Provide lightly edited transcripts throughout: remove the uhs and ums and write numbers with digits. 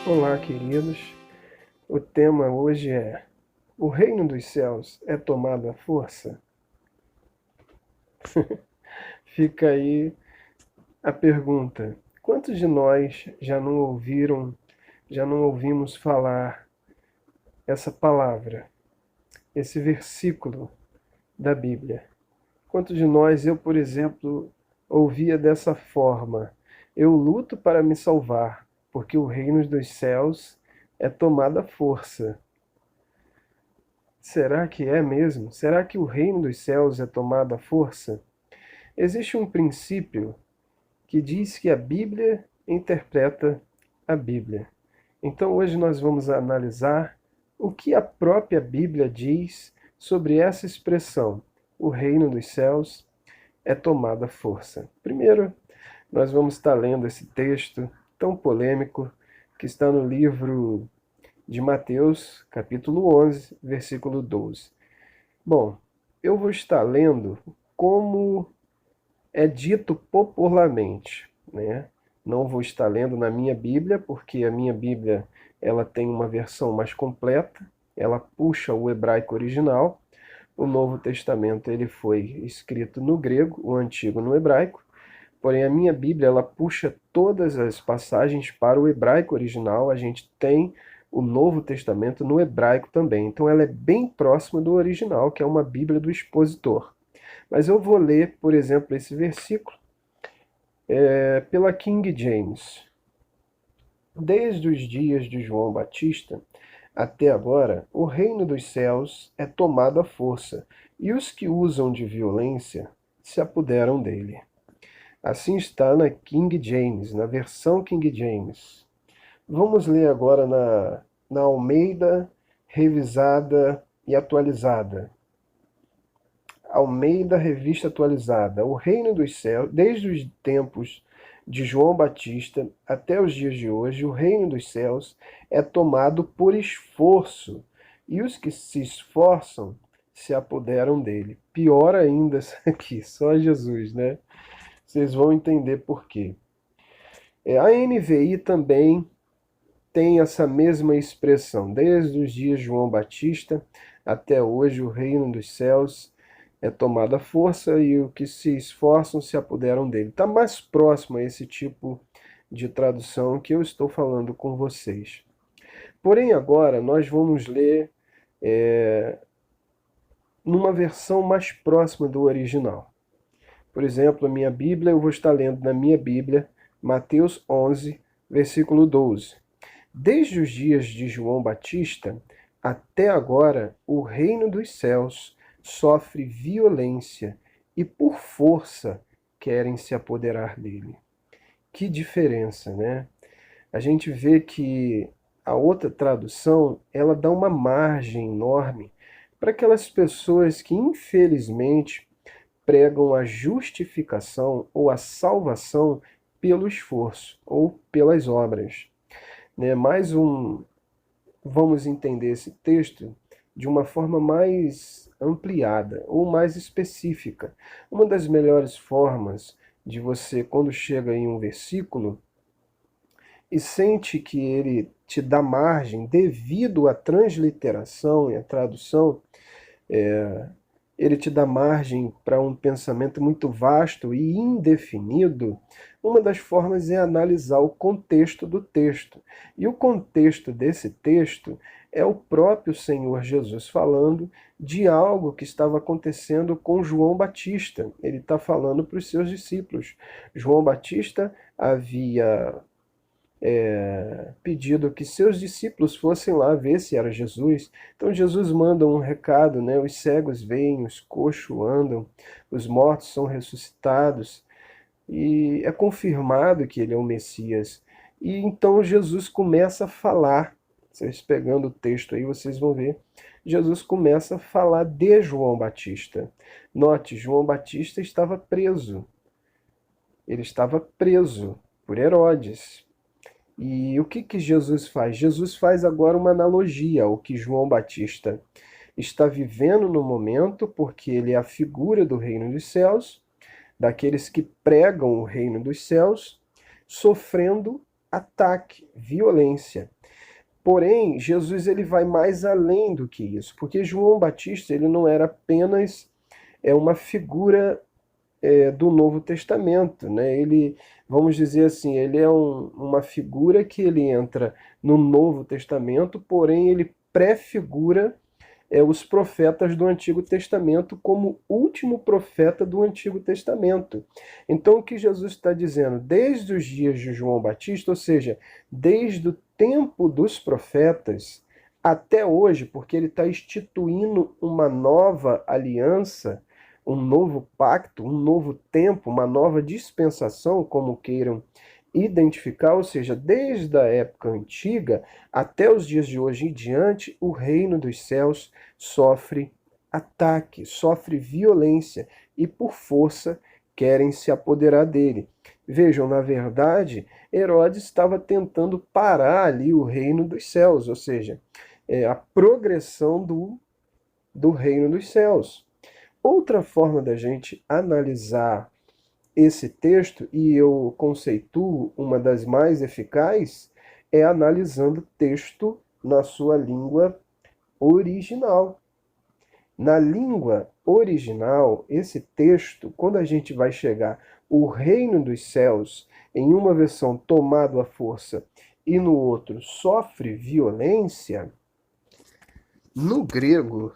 Olá, queridos. O tema hoje é: o reino dos céus é tomado à força? Fica aí a pergunta: quantos de nós já não ouvimos falar essa palavra, esse versículo da Bíblia? Quantos de nós, eu, por exemplo, ouvia dessa forma: eu luto para me salvar, porque o reino dos céus é tomado à força. Será que é mesmo? Será que o reino dos céus é tomado à força? Existe um princípio que diz que a Bíblia interpreta a Bíblia. Então hoje nós vamos analisar o que a própria Bíblia diz sobre essa expressão: o reino dos céus é tomado à força. Primeiro, nós vamos estar lendo esse texto tão polêmico que está no livro de Mateus, capítulo 11, versículo 12. Bom, eu vou estar lendo como é dito popularmente, né? Não vou estar lendo na minha Bíblia, porque a minha Bíblia ela tem uma versão mais completa, ela puxa o hebraico original. O Novo Testamento ele foi escrito no grego, o Antigo no hebraico. Porém, a minha Bíblia ela puxa todas as passagens para o hebraico original. A gente tem o Novo Testamento no hebraico também. Então, ela é bem próxima do original, que é uma Bíblia do expositor. Mas eu vou ler, por exemplo, esse versículo pela King James. Desde os dias de João Batista até agora, o reino dos céus é tomado à força, e os que usam de violência se apoderam dele. Assim está na King James, na versão King James. Vamos ler agora na Almeida revisada e atualizada. Almeida Revista Atualizada. O reino dos céus, desde os tempos de João Batista até os dias de hoje, o reino dos céus é tomado por esforço, e os que se esforçam se apoderam dele. Pior ainda isso aqui, só Jesus, né? Vocês vão entender por quê. A NVI também tem essa mesma expressão. Desde os dias de João Batista até hoje, o reino dos céus é tomado à força, e os que se esforçam se apoderam dele. Está mais próximo a esse tipo de tradução que eu estou falando com vocês. Porém, agora nós vamos ler numa versão mais próxima do original. Por exemplo, a minha Bíblia, eu vou estar lendo na minha Bíblia, Mateus 11, versículo 12. Desde os dias de João Batista até agora, o reino dos céus sofre violência, e por força querem se apoderar dele. Que diferença, né? A gente vê que a outra tradução, ela dá uma margem enorme para aquelas pessoas que infelizmente pregam a justificação ou a salvação pelo esforço ou pelas obras. Né? Vamos entender esse texto de uma forma mais ampliada ou mais específica. Uma das melhores formas de você, quando chega em um versículo e sente que ele te dá margem devido à transliteração e à tradução, ele te dá margem para um pensamento muito vasto e indefinido. Uma das formas é analisar o contexto do texto. E o contexto desse texto é o próprio Senhor Jesus falando de algo que estava acontecendo com João Batista. Ele está falando para os seus discípulos. João Batista havia pedido que seus discípulos fossem lá ver se era Jesus. Então Jesus manda um recado, né? Os cegos veem, os coxos andam, os mortos são ressuscitados, e é confirmado que ele é o Messias. E então Jesus começa a falar. Vocês pegando o texto aí, vocês vão ver. Jesus começa a falar de João Batista. Note, João Batista estava preso. Ele estava preso por Herodes. E o que Jesus faz? Jesus faz agora uma analogia ao que João Batista está vivendo no momento, porque ele é a figura do reino dos céus, daqueles que pregam o reino dos céus, sofrendo ataque, violência. Porém, Jesus ele vai mais além do que isso, porque João Batista ele não era apenas uma figura do Novo Testamento, né? Ele, vamos dizer assim, ele é uma figura que ele entra no Novo Testamento, porém ele prefigura os profetas do Antigo Testamento como último profeta do Antigo Testamento. Então, o que Jesus está dizendo? Desde os dias de João Batista, ou seja, desde o tempo dos profetas até hoje, porque ele está instituindo uma nova aliança, um novo pacto, um novo tempo, uma nova dispensação, como queiram identificar, ou seja, desde a época antiga até os dias de hoje em diante, o reino dos céus sofre ataque, sofre violência e por força querem se apoderar dele. Vejam, na verdade, Herodes estava tentando parar ali o reino dos céus, ou seja, a progressão do reino dos céus. Outra forma da gente analisar esse texto, e eu conceituo uma das mais eficazes, é analisando o texto na sua língua original. Na língua original, esse texto, quando a gente vai chegar o reino dos céus, em uma versão tomado à força e no outro sofre violência, no grego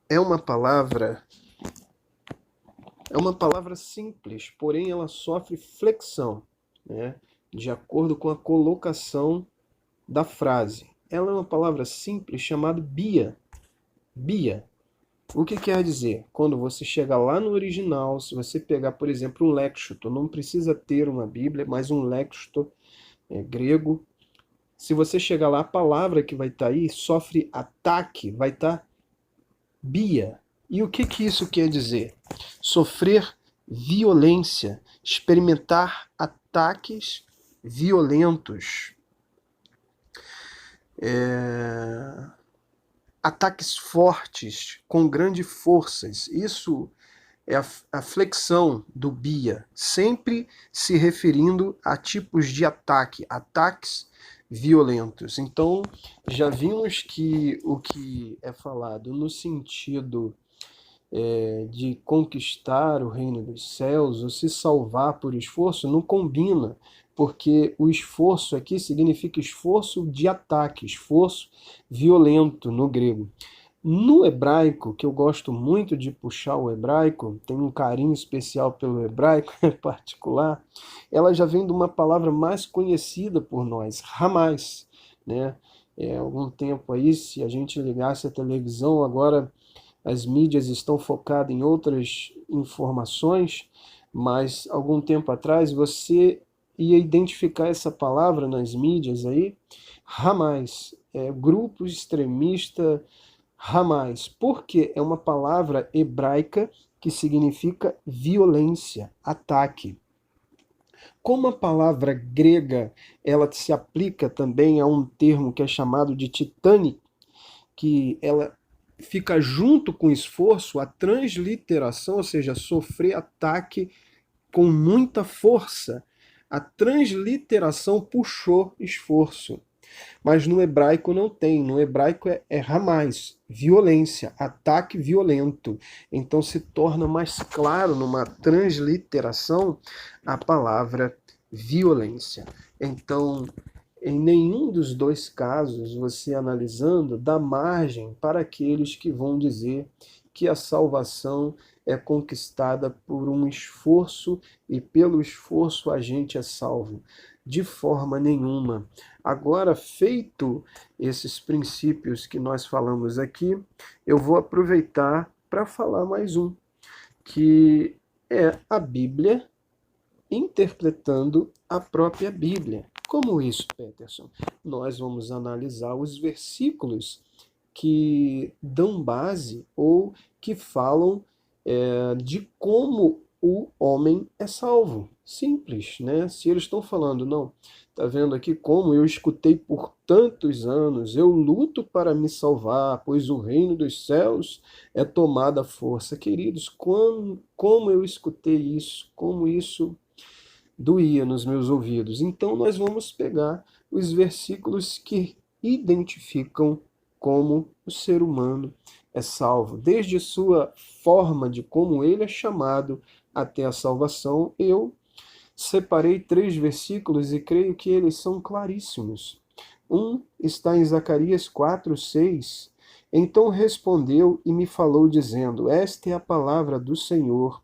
é uma palavra simples, porém ela sofre flexão, né, de acordo com a colocação da frase. Ela é uma palavra simples chamada bia. Bia. O que quer dizer? Quando você chega lá no original, se você pegar, por exemplo, um léxico, não precisa ter uma Bíblia, mas um léxico grego. Se você chegar lá, a palavra que vai estar aí sofre ataque, vai estar bia. E o que isso quer dizer? Sofrer violência, experimentar ataques violentos. Ataques fortes, com grandes forças. Isso é a flexão do bia, sempre se referindo a tipos de ataque, ataques violentos. Então, já vimos que o que é falado no sentido de conquistar o reino dos céus ou se salvar por esforço não combina, porque o esforço aqui significa esforço de ataque, esforço violento no grego. No hebraico, que eu gosto muito de puxar o hebraico, tenho um carinho especial pelo hebraico em particular, ela já vem de uma palavra mais conhecida por nós, Hamas, né? Algum tempo aí, se a gente ligasse a televisão, agora as mídias estão focadas em outras informações, mas algum tempo atrás você ia identificar essa palavra nas mídias aí, Hamas, grupo extremista Hamas, porque é uma palavra hebraica que significa violência, ataque. Como a palavra grega ela se aplica também a um termo que é chamado de titânico, que ela fica junto com o esforço, a transliteração, ou seja, sofrer ataque com muita força. A transliteração puxou esforço. Mas no hebraico não tem. No hebraico é Hamas, violência, ataque violento. Então se torna mais claro numa transliteração a palavra violência. Então, em nenhum dos dois casos, você analisando, dá margem para aqueles que vão dizer que a salvação é conquistada por um esforço e pelo esforço a gente é salvo. De forma nenhuma. Agora, feito esses princípios que nós falamos aqui, eu vou aproveitar para falar mais um, que é a Bíblia interpretando a própria Bíblia. Como isso, Peterson? Nós vamos analisar os versículos que dão base ou que falam de como o homem é salvo. Simples, né? Se eles estão falando, não, tá vendo aqui como eu escutei por tantos anos, eu luto para me salvar, pois o reino dos céus é tomado à força. Queridos, como eu escutei isso, como isso doía nos meus ouvidos. Então nós vamos pegar os versículos que identificam como o ser humano é salvo, desde sua forma de como ele é chamado até a salvação. Eu separei 3 versículos e creio que eles são claríssimos. Um está em Zacarias 4:6. Então respondeu e me falou, dizendo: Esta é a palavra do Senhor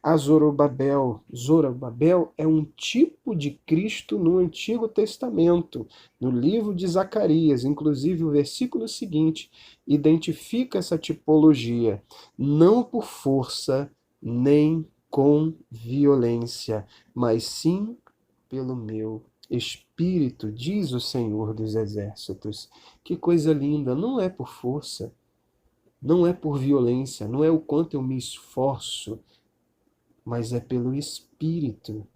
a Zorobabel. Zorobabel é um tipo de Cristo no Antigo Testamento, no livro de Zacarias. Inclusive, o versículo seguinte identifica essa tipologia: não por força nem com violência, mas sim pelo meu Espírito, diz o Senhor dos Exércitos. Que coisa linda! Não é por força, não é por violência, não é o quanto eu me esforço, mas é pelo Espírito,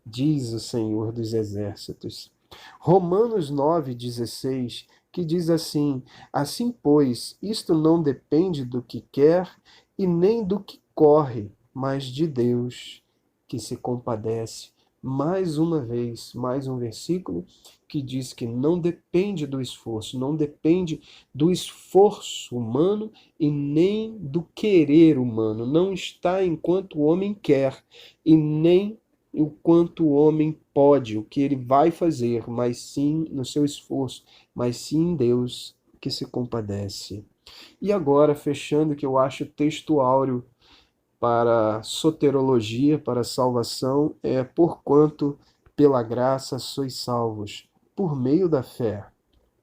diz o Senhor dos Exércitos. Romanos 9,16, que diz assim: Assim, pois, isto não depende do que quer e nem do que corre, mas de Deus, que se compadece. Mais uma vez, mais um versículo que diz que não depende do esforço, não depende do esforço humano e nem do querer humano. Não está enquanto o homem quer e nem o quanto o homem pode, o que ele vai fazer, mas sim no seu esforço, mas sim em Deus que se compadece. E agora, fechando, que eu acho texto áureo para soterologia, para salvação, é: porquanto pela graça sois salvos, por meio da fé.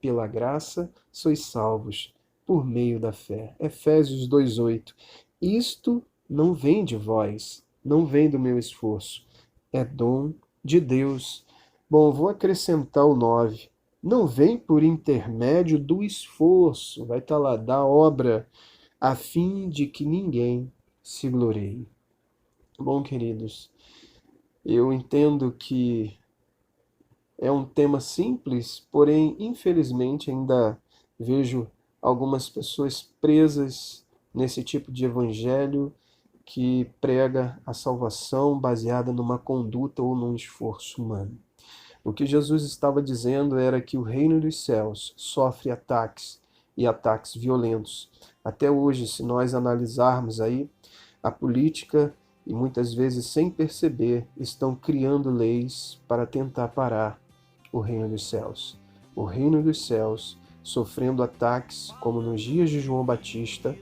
Pela graça sois salvos, por meio da fé. Efésios 2:8. Isto não vem de vós, não vem do meu esforço, é dom de Deus. Bom, vou acrescentar o 9. Não vem por intermédio do esforço, vai estar lá, da obra, a fim de que ninguém se glorie. Bom, queridos, eu entendo que é um tema simples, porém, infelizmente, ainda vejo algumas pessoas presas nesse tipo de evangelho que prega a salvação baseada numa conduta ou num esforço humano. O que Jesus estava dizendo era que o reino dos céus sofre ataques e ataques violentos. Até hoje, se nós analisarmos aí a política, e muitas vezes sem perceber, estão criando leis para tentar parar o reino dos céus. O reino dos céus sofrendo ataques, como nos dias de João Batista,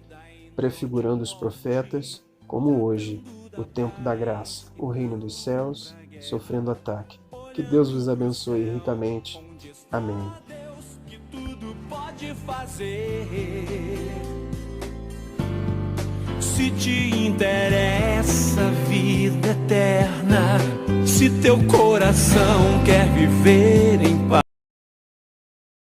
prefigurando os profetas, como hoje, o tempo da graça, o reino dos céus sofrendo ataque. Que Deus vos abençoe ricamente. Amém. Que tudo pode fazer. Se te interessa a vida eterna, se teu coração quer viver em paz,